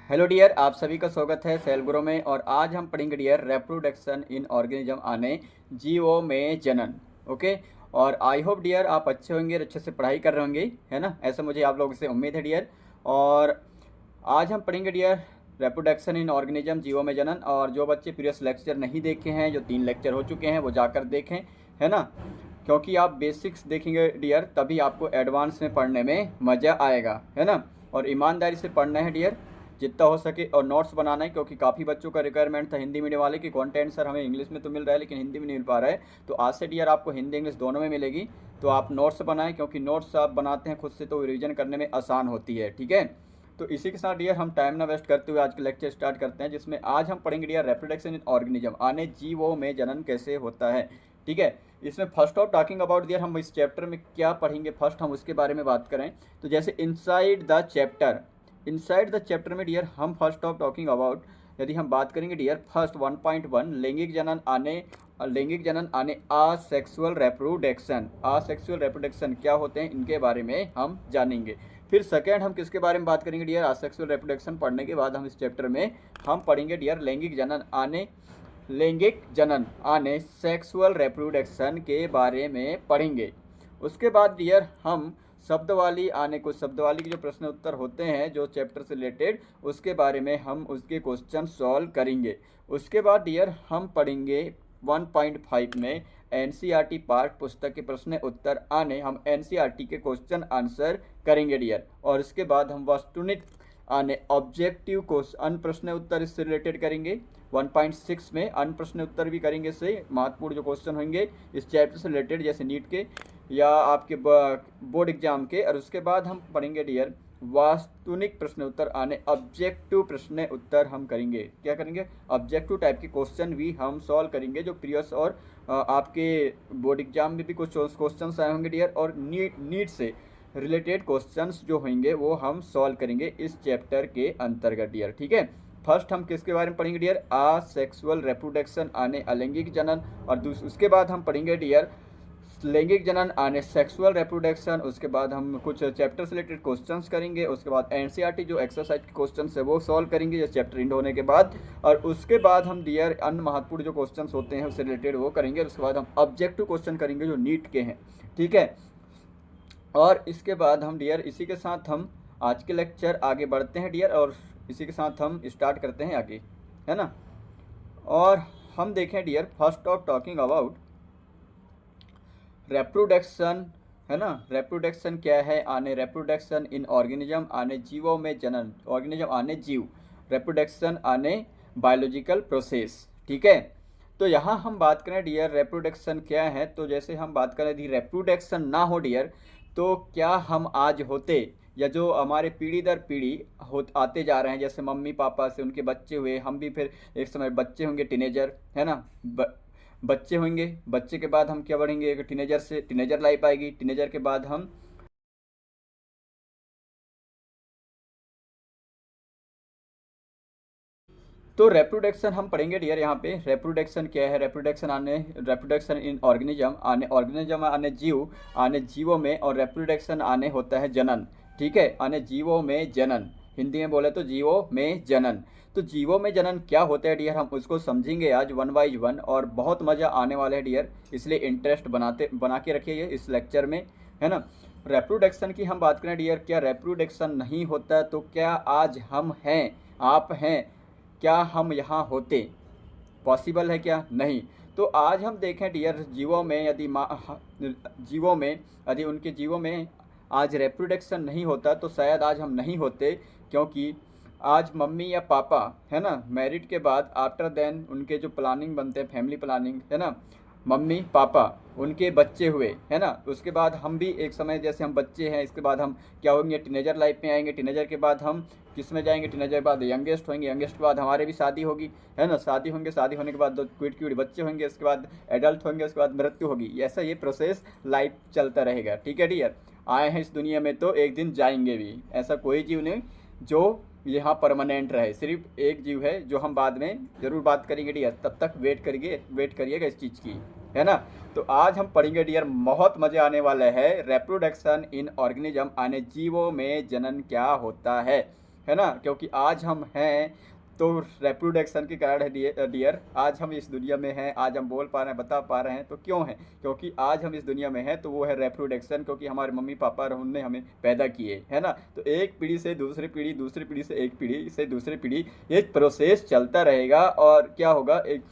Hello dear, आप सभी का स्वागत है सेल ग्रो में। और आज हम पढ़ेंगे डियर रेप्रोडक्शन इन ऑर्गेनिज्म आने जीवो में जनन। ओके। और आई होप डियर आप अच्छे होंगे और अच्छे से पढ़ाई कर रहे होंगे, है ना। ऐसा मुझे आप लोगों से उम्मीद है डियर। और आज हम पढ़ेंगे डियर रेप्रोडक्शन इन ऑर्गेनिज्म जीवो में जनन। और जो बच्चे प्रीवियस लेक्चर नहीं देखे हैं, जो 3 लेक्चर हो चुके हैं, वो जाकर देखें, है ना। क्योंकि आप बेसिक्स देखेंगे डियर तभी आपको एडवांस में पढ़ने में मज़ा आएगा, है ना। और ईमानदारी से पढ़ना है डियर जितना हो सके, और नोट्स बनाना है, क्योंकि काफ़ी बच्चों का रिक्वायरमेंट था हिंदी मीडियम वाले कि कंटेंट सर हमें इंग्लिश में तो मिल रहा है लेकिन हिंदी में नहीं मिल पा रहा है। तो आज से डियर आपको हिंदी इंग्लिश दोनों में मिलेगी। तो आप नोट्स बनाएं, क्योंकि नोट्स आप बनाते हैं खुद से तो रिवीजन करने में आसान होती है, ठीक है। तो इसी के साथ डियर हम टाइम ना वेस्ट करते हुए आज का लेक्चर स्टार्ट करते हैं, जिसमें आज हम पढ़ेंगे डियर रेप्रोडक्शन इन ऑर्गेनिज्म आने जीवों में जनन कैसे होता है, ठीक है। इसमें first of talking about dear हम इस चैप्टर में क्या पढ़ेंगे, फर्स्ट हम उसके बारे में बात करें। तो जैसे इनसाइड द चैप्टर में डियर हम फर्स्ट ऑफ टॉकिंग अबाउट, यदि हम बात करेंगे डियर फर्स्ट 1.1 लैंगिक जनन आने आसेक्सुअल रेप्रोडक्शन क्या होते हैं, इनके बारे में हम जानेंगे। फिर सेकेंड हम किसके बारे में बात करेंगे डियर, आसेक्सुअल रेप्रोडक्शन पढ़ने के बाद हम इस चैप्टर में हम पढ़ेंगे डियर लैंगिक जनन आने सेक्सुअल रेप्रोडक्शन के बारे में पढ़ेंगे। उसके बाद डियर हम शब्दवाली आने कुछ शब्दवाली के जो प्रश्न उत्तर होते हैं जो चैप्टर से रिलेटेड, उसके बारे में हम उसके क्वेश्चन सॉल्व करेंगे। उसके बाद डियर हम पढ़ेंगे 1.5 में एनसीईआरटी पार्ट पुस्तक के प्रश्न उत्तर आने हम एनसीईआरटी के क्वेश्चन आंसर करेंगे डियर। और इसके बाद हम वस्तुनिष्ठ आने ऑब्जेक्टिव क्वेश्चन प्रश्न उत्तर इससे रिलेटेड करेंगे। 1.6 में अन्य प्रश्न उत्तर भी करेंगे, इससे महत्वपूर्ण जो क्वेश्चन होंगे इस चैप्टर से रिलेटेड, जैसे नीट के या आपके बोर्ड एग्जाम के। और उसके बाद हम पढ़ेंगे डियर वास्तुनिक प्रश्न उत्तर आने ऑब्जेक्टिव प्रश्न उत्तर हम करेंगे। क्या करेंगे, ऑब्जेक्टिव टाइप के क्वेश्चन भी हम सॉल्व करेंगे, जो प्रीवियस और आपके बोर्ड एग्जाम में भी कुछ क्वेश्चन आए होंगे डियर, और नीट से रिलेटेड क्वेश्चंस जो होंगे वो हम सॉल्व करेंगे इस चैप्टर के अंतर्गत डियर, ठीक है। फर्स्ट हम किसके बारे में पढ़ेंगे डियर, असेक्सुअल रेप्रोडक्शन आने अलैंगिक जनन। और उसके बाद हम पढ़ेंगे डियर लैंगिक जनन आने सेक्सुअल रेप्रोडक्शन। उसके बाद हम कुछ चैप्टर से रिलेटेड क्वेश्चंस करेंगे। उसके बाद एनसीईआरटी जो एक्सरसाइज के क्वेश्चंस है वो सॉल्व करेंगे ये चैप्टर एंड होने के बाद। और उसके बाद हम डियर अन्य महत्वपूर्ण जो क्वेश्चंस होते हैं उससे रिलेटेड वो करेंगे। उसके बाद हम ऑब्जेक्टिव क्वेश्चन करेंगे जो नीट के हैं, ठीक है। और इसके बाद हम डियर इसी के साथ हम आज के लेक्चर आगे बढ़ते हैं डियर, और इसी के साथ हम स्टार्ट करते हैं आगे, है ना। और हम देखें dear first of talking about reproduction, है ना। रेप्रोडक्शन क्या है आने रेप्रोडक्शन इन ऑर्गेनिज्म आने जीवों में जनन, ऑर्गेनिज्म आने जीव, रेप्रोडक्शन आने बायोलॉजिकल प्रोसेस, ठीक है। तो यहाँ हम बात करें डियर रेप्रोडक्शन क्या है, तो जैसे हम बात करें यदि रेप्रोडक्शन ना हो डियर तो क्या हम आज होते, या जो हमारे पीढ़ी दर पीढ़ी हो आते जा रहे हैं, जैसे मम्मी पापा से उनके बच्चे हुए, हम भी फिर एक समय बच्चे होंगे, टीनेजर, है ना। बच्चे होंगे, बच्चे के बाद हम क्या बढ़ेंगे, टीनेजर से टीनेजर लाइफ आएगी, टीनेजर के बाद हम तो रेप्रोडक्शन हम पढ़ेंगे डियर। यहाँ पे रेप्रोडक्शन क्या है, रेप्रोडक्शन इन ऑर्गेनिज्म आने जीव, आने जीवों में, और रेप्रोडक्शन आने होता है जनन, ठीक है। आने जीवों में जनन, हिंदी में बोले तो जीवों में जनन। तो जीवों में जनन क्या होता है डियर, हम उसको समझेंगे आज 1 बाई 1, और बहुत मज़ा आने वाला है डियर, इसलिए इंटरेस्ट बना के रखिए इस लेक्चर में, है ना। रेप्रोडक्शन की हम बात करें डियर, क्या रेप्रोडक्शन नहीं होता तो क्या आज हम हैं, आप हैं, क्या हम यहाँ होते, पॉसिबल है क्या, नहीं। तो आज हम देखें डियर जीवों में यदि उनके जीवों में आज रेप्रोडक्शन नहीं होता तो शायद आज हम नहीं होते, क्योंकि आज मम्मी या पापा, है ना, मैरिड के बाद आफ्टर देन उनके जो प्लानिंग बनते हैं, फैमिली प्लानिंग, है ना, मम्मी पापा उनके बच्चे हुए, है ना। उसके बाद हम भी एक समय जैसे हम बच्चे हैं, इसके बाद हम क्या होंगे, टीनेजर लाइफ में आएंगे, टीनेजर के बाद हम किस में जाएंगे, टीनेजर के बाद यंगेस्ट होंगे, यंगेस्ट के बाद हमारे भी शादी होगी, है ना, शादी होंगे, शादी होने के बाद दो क्यूट बच्चे होंगे, उसके बाद एडल्ट होंगे, उसके बाद मृत्यु होगी। ऐसा ये प्रोसेस लाइफ चलता रहेगा, ठीक है डियर। आए हैं इस दुनिया में तो एक दिन जाएंगे भी, ऐसा कोई जीव नहीं जो यहाँ परमानेंट रहे, सिर्फ एक जीव है जो हम बाद में ज़रूर बात करेंगे डियर, तब तक वेट करिएगा इस चीज़ की, है ना। तो आज हम पढ़ेंगे डियर, बहुत मज़े आने वाला है, रेप्रोडक्शन इन ऑर्गेनिज्म आने जीवों में जनन क्या होता है, है ना, क्योंकि आज हम हैं तो रेप्रोडक्शन के कारण है डियर। आज हम इस दुनिया में हैं, आज हम बोल पा रहे हैं, बता पा रहे हैं, तो क्यों हैं? क्योंकि आज हम इस दुनिया में हैं तो वो है रेप्रोडक्शन, क्योंकि हमारे मम्मी पापा उन्होंने हमें पैदा किए, है ना। तो एक पीढ़ी से दूसरी पीढ़ी, दूसरी पीढ़ी से एक पीढ़ी से दूसरी पीढ़ी, ये प्रोसेस चलता रहेगा। और क्या होगा, एक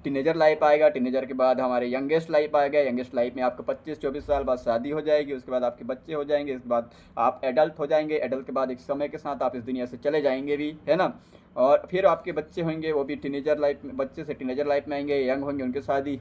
टीनेजर लाइफ आएगा, टीनेजर के बाद हमारे यंगेस्ट लाइफ आएगा, यंगेस्ट लाइफ में आपको 25-24 साल बाद शादी हो जाएगी, उसके बाद आपके बच्चे हो जाएंगे, उसके बाद आप एडल्ट हो जाएंगे, एडल्ट के बाद एक समय के साथ आप इस दुनिया से चले जाएंगे भी, है ना। और फिर आपके बच्चे होंगे, वो भी टीनेजर लाइफ में, बच्चे से टीनेजर लाइफ में आएंगे, यंग होंगे, उनके शादी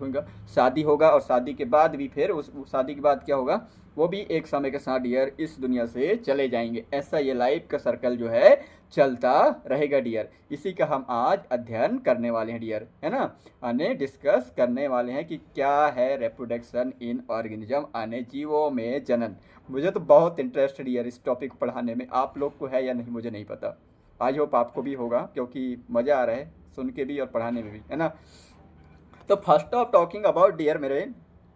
होगा, और शादी के बाद भी फिर उस शादी के बाद क्या होगा, वो भी एक समय के साथ डियर इस दुनिया से चले जाएंगे। ऐसा ये लाइफ का सर्कल जो है चलता रहेगा डियर। इसी का हम आज अध्ययन करने वाले हैं डियर, है ना। आने डिस्कस करने वाले हैं कि क्या है रिप्रोडक्शन इन ऑर्गेनिज्म, आने जीवों में जनन। मुझे तो बहुत इंटरेस्ट है डियर इस टॉपिक पढ़ाने में, आप लोग को है या नहीं मुझे नहीं पता, आई होप आपको भी होगा, क्योंकि मज़ा आ रहा है सुन के भी और पढ़ाने में भी, है ना। तो first of talking about dear मेरे,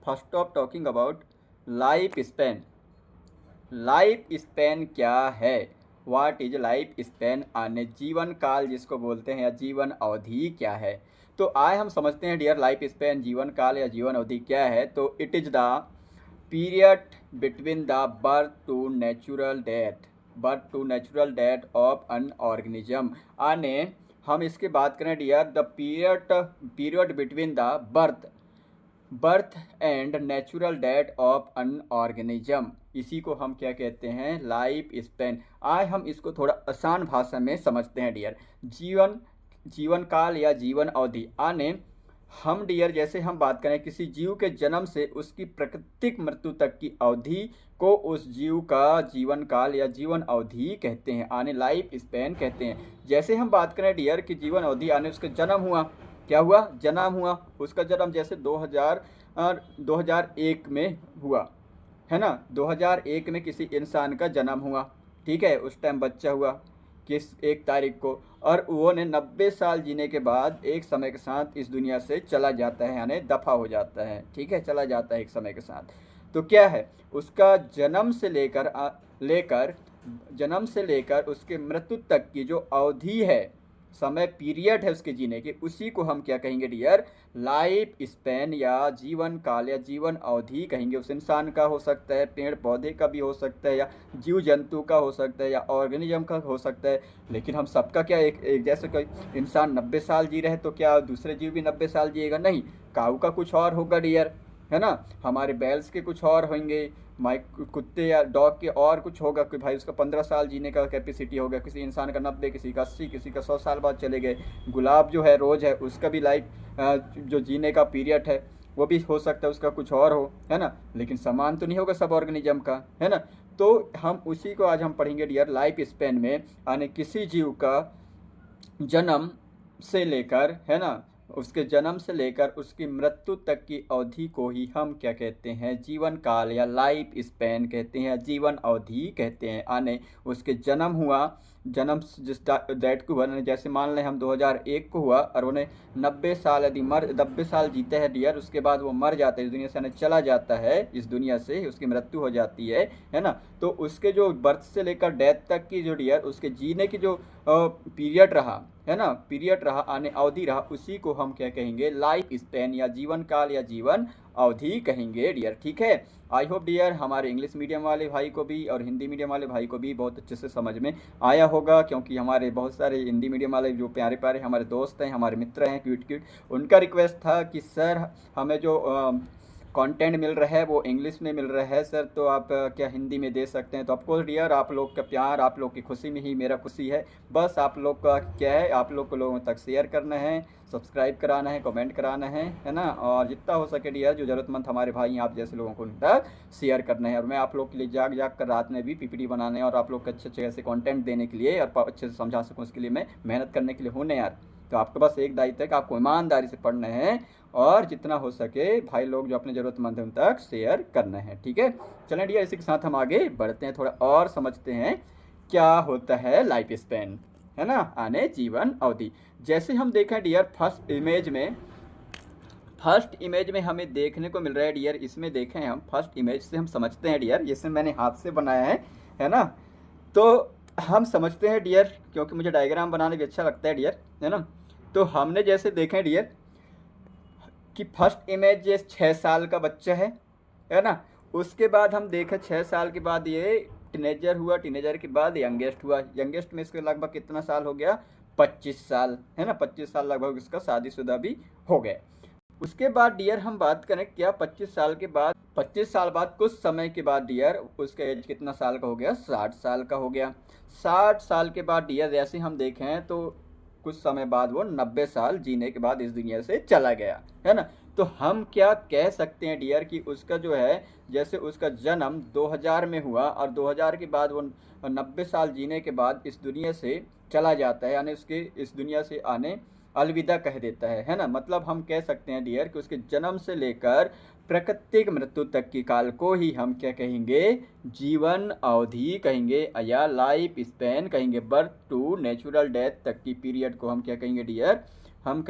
first of talking about life span. Life span क्या है, व्हाट इज लाइफ स्पैन, आने जीवन काल जिसको बोलते हैं, या जीवन अवधि क्या है। तो आए हम समझते हैं डियर लाइफ स्पैन, जीवन काल या जीवन अवधि क्या है। तो it is the period between the birth to natural death of an organism. आने हम इसकी बात करें dear, the period between the birth and natural death of an organism, इसी को हम क्या कहते हैं, लाइफ स्पैन। आए हम इसको थोड़ा आसान भाषा में समझते हैं डियर। जीवन काल या जीवन अवधि, आने हम डियर जैसे हम बात करें किसी जीव के जन्म से उसकी प्राकृतिक मृत्यु तक की अवधि को उस जीव का जीवन काल या जीवन अवधि कहते हैं, आने लाइफ स्पैन कहते हैं। जैसे हम बात करें डियर कि जीवन अवधि, आने उसका जन्म हुआ, क्या हुआ, जन्म हुआ, उसका जन्म जैसे 2001 में हुआ, है ना। 2001 में किसी इंसान का जन्म हुआ, ठीक है, उस टाइम बच्चा हुआ किस 1 तारीख को, और वो ने 90 साल जीने के बाद एक समय के साथ इस दुनिया से चला जाता है, यानी दफा हो जाता है, ठीक है, चला जाता है एक समय के साथ। तो क्या है, उसका जन्म से लेकर उसके मृत्यु तक की जो अवधि है, समय पीरियड है उसके जीने की, उसी को हम क्या कहेंगे डियर, लाइफ स्पैन या जीवन काल या जीवन अवधि कहेंगे। उस इंसान का हो सकता है, पेड़ पौधे का भी हो सकता है, या जीव जंतु का हो सकता है, या ऑर्गेनिज्म का हो सकता है। लेकिन हम सबका क्या एक जैसे कोई इंसान 90 साल जी रहे तो क्या दूसरे जीव भी 90 साल जिएगा? नहीं, काऊ का कुछ और होगा डियर, है ना, हमारे बैल्स के कुछ और होंगे, माइक कुत्ते या डॉग के और कुछ होगा कि भाई उसका 15 साल जीने का कैपेसिटी होगा, किसी इंसान का 90, किसी का 80, किसी का 100 साल बाद चले गए। गुलाब जो है, रोज़ है, उसका भी लाइफ जो जीने का पीरियड है वो भी हो सकता है उसका कुछ और हो, है ना। लेकिन समान तो नहीं होगा सब ऑर्गेनिज्म का, है ना। तो हम उसी को आज हम पढ़ेंगे डियर लाइफ स्पैन में, यानी किसी जीव का जन्म से लेकर, है ना, उसके जन्म से लेकर उसकी मृत्यु तक की अवधि को ही हम क्या कहते हैं, जीवन काल या लाइफ स्पैन कहते हैं, जीवन अवधि कहते हैं। आने उसके जन्म हुआ, जन्म जिस डेट को हुआ, जैसे मान लें हम 2001 को हुआ और उन्हें 90 साल यदि 90 साल जीते हैं डियर, उसके बाद वो मर जाता है इस दुनिया से, चला जाता है इस दुनिया से, उसकी मृत्यु हो जाती है ना। तो उसके जो बर्थ से लेकर डेथ तक की जो डियर उसके जीने की जो पीरियड रहा, है ना, पीरियड रहा, आने अवधि रहा, उसी को हम क्या कहेंगे, लाइफ स्पैन या जीवन काल या जीवन अवधि कहेंगे डियर, ठीक है। आई होप डियर हमारे इंग्लिश मीडियम वाले भाई को भी और हिंदी मीडियम वाले भाई को भी बहुत अच्छे से समझ में आया होगा, क्योंकि हमारे बहुत सारे हिंदी मीडियम वाले जो प्यारे प्यारे हमारे दोस्त हैं, हमारे मित्र हैं, क्यूट, उनका रिक्वेस्ट था कि सर हमें जो कंटेंट मिल रहा है वो इंग्लिश में मिल रहा है सर, तो आप क्या हिंदी में दे सकते हैं? तो ऑफकोर्स डियर आप लोग का प्यार, आप लोग की खुशी में ही मेरा खुशी है। बस आप लोग का क्या है, आप लोग को लोगों तक शेयर करना है, सब्सक्राइब कराना है, कमेंट कराना है ना, और जितना हो सके डियर जो ज़रूरतमंद हमारे भाई हैं आप जैसे लोगों को उन तक शेयर करना है। और मैं आप लोग के लिए जाग कर रात में भी पीपीटी बनाने और आप लोग को अच्छे ऐसे कंटेंट देने के लिए और अच्छे से समझा सकूँ उसके लिए मैं मेहनत करने के लिए हूँ ना यार। तो आपके पास एक दायित्व है कि आपको ईमानदारी से पढ़ना है और जितना हो सके भाई लोग जो अपने ज़रूरतमंद हैं उन तक शेयर करना है, ठीक है। चलें डियर इसी के साथ हम आगे बढ़ते हैं, थोड़ा और समझते हैं क्या होता है लाइफ स्पैन, है ना, आने जीवन अवधि। जैसे हम देखें डियर फर्स्ट इमेज में हमें देखने को मिल रहा है डियर, इसमें देखें हम फर्स्ट इमेज से हम समझते हैं डियर, जिसमें मैंने हाथ से बनाया है ना। तो हम समझते हैं डियर, क्योंकि मुझे डायग्राम बनाने भी अच्छा लगता है डियर, है ना। तो हमने जैसे देखें डियर कि फर्स्ट इमेज ये 6 साल का बच्चा है ना। उसके बाद हम देखें 6 साल के बाद ये टीनेजर हुआ, टीनेजर के बाद यंगेस्ट हुआ, यंगेस्ट में इसके लगभग कितना साल हो गया, 25 साल, है ना। 25 साल लगभग इसका शादीशुदा भी हो गया। उसके बाद डियर हम बात करें क्या, 25 साल के बाद, 25 साल बाद कुछ समय के बाद डियर उसका एज कितना साल का हो गया, 60 साल का हो गया। 60 साल के बाद डियर जैसे हम देखें तो कुछ समय बाद वो 90 साल जीने के बाद इस दुनिया से चला गया, है ना। तो हम क्या कह सकते हैं डियर कि उसका जो है, जैसे उसका जन्म 2000 में हुआ और 2000 के बाद वो 90 साल जीने के बाद इस दुनिया से चला जाता है, यानी उसके इस दुनिया से आने अलविदा कह देता है ना। मतलब हम कह सकते हैं डियर कि उसके जन्म से लेकर प्राकृतिक मृत्यु तक की काल को ही हम क्या कहेंगे, जीवन अवधि कहेंगे, या लाइफ स्पैन कहेंगे। बर्थ टू नेचुरल डेथ तक की पीरियड को हम क्या कहेंगे डियर, हम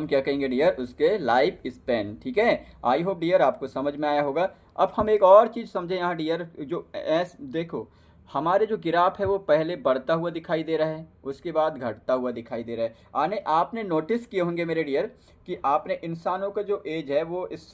क्या कहेंगे डियर, उसके लाइफ स्पैन। ठीक है, आई होप डियर आपको समझ में आया होगा। अब हम एक और चीज़ समझे यहाँ डियर, जो देखो हमारे जो ग्राफ है वो पहले बढ़ता हुआ दिखाई दे रहा है, उसके बाद घटता हुआ दिखाई दे रहा है। आने आपने नोटिस किए होंगे मेरे डियर कि आपने इंसानों का जो एज है वो इस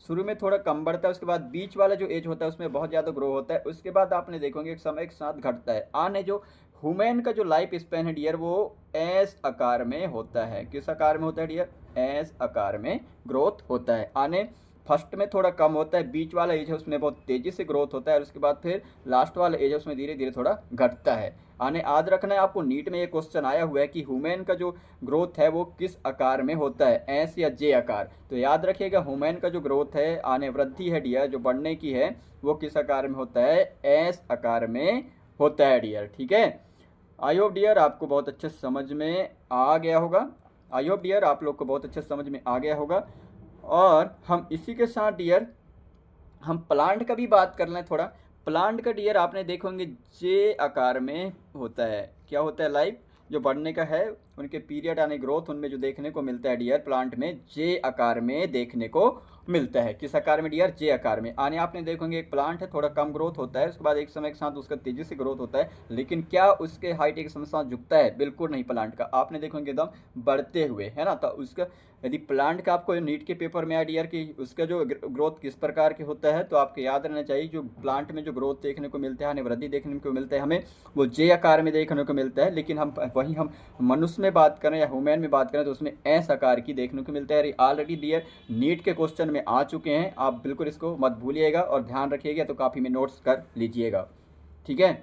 शुरू में थोड़ा कम बढ़ता है, उसके बाद बीच वाला जो एज होता है उसमें बहुत ज़्यादा ग्रो होता है, उसके बाद आपने देखोगे एक समय के साथ घटता है। आने जो ह्यूमन का जो लाइफ स्पैन है डियर वो एस आकार में होता है। किस आकार में होता है डियर, एस आकार में ग्रोथ होता है। आने फर्स्ट में थोड़ा कम होता है, बीच वाला एज है उसमें बहुत तेज़ी से ग्रोथ होता है, और उसके बाद फिर लास्ट वाला एज है उसमें धीरे धीरे थोड़ा घटता है। आने याद रखना है आपको, नीट में ये क्वेश्चन आया हुआ है कि ह्यूमन का जो ग्रोथ है वो किस आकार में होता है, एस या जे आकार। तो याद रखिएगा ह्यूमन का जो ग्रोथ है, आने वृद्धि है डियर, जो बढ़ने की है, वो किस आकार में होता है, एस आकार में होता है डियर। ठीक है, आई होप डियर आपको बहुत अच्छे समझ में आ गया होगा। आई होप डियर आप लोग को बहुत अच्छे समझ में आ गया होगा। और हम इसी के साथ डियर हम प्लांट का भी बात कर लें थोड़ा। प्लांट का डियर आपने देखोगे जे आकार में होता है। क्या होता है, लाइफ जो बढ़ने का है उनके पीरियड यानी ग्रोथ उनमें जो देखने को मिलता है डियर प्लांट में, जे आकार में देखने को मिलता है। किस आकार में डियर, जे आकार में। आने आपने देखोगे एक प्लांट है थोड़ा कम ग्रोथ होता है, उसके बाद एक समय के साथ उसका तेजी से ग्रोथ होता है, लेकिन क्या उसके हाइट एक समय साथ झुकता है, बिल्कुल नहीं। प्लांट का आपने देखोगे एकदम बढ़ते हुए, है ना। तो उसका यदि प्लांट का आपको नीट के पेपर में डियर कि उसका जो ग्रोथ किस प्रकार के होता है, तो आपको याद रहना चाहिए जो प्लांट में जो ग्रोथ देखने को मिलता है, वृद्धि देखने को मिलता है हमें, वो जे आकार में देखने को मिलता है। लेकिन हम मनुष्य में बात करें या ह्यूमन में बात करें तो उसमें एस आकार की देखने को मिलता है। ऑलरेडी डियर नीट के क्वेश्चन में आ चुके हैं, आप बिल्कुल इसको मत भूलिएगा और ध्यान रखिएगा, तो काफ़ी में नोट्स कर लीजिएगा। ठीक है।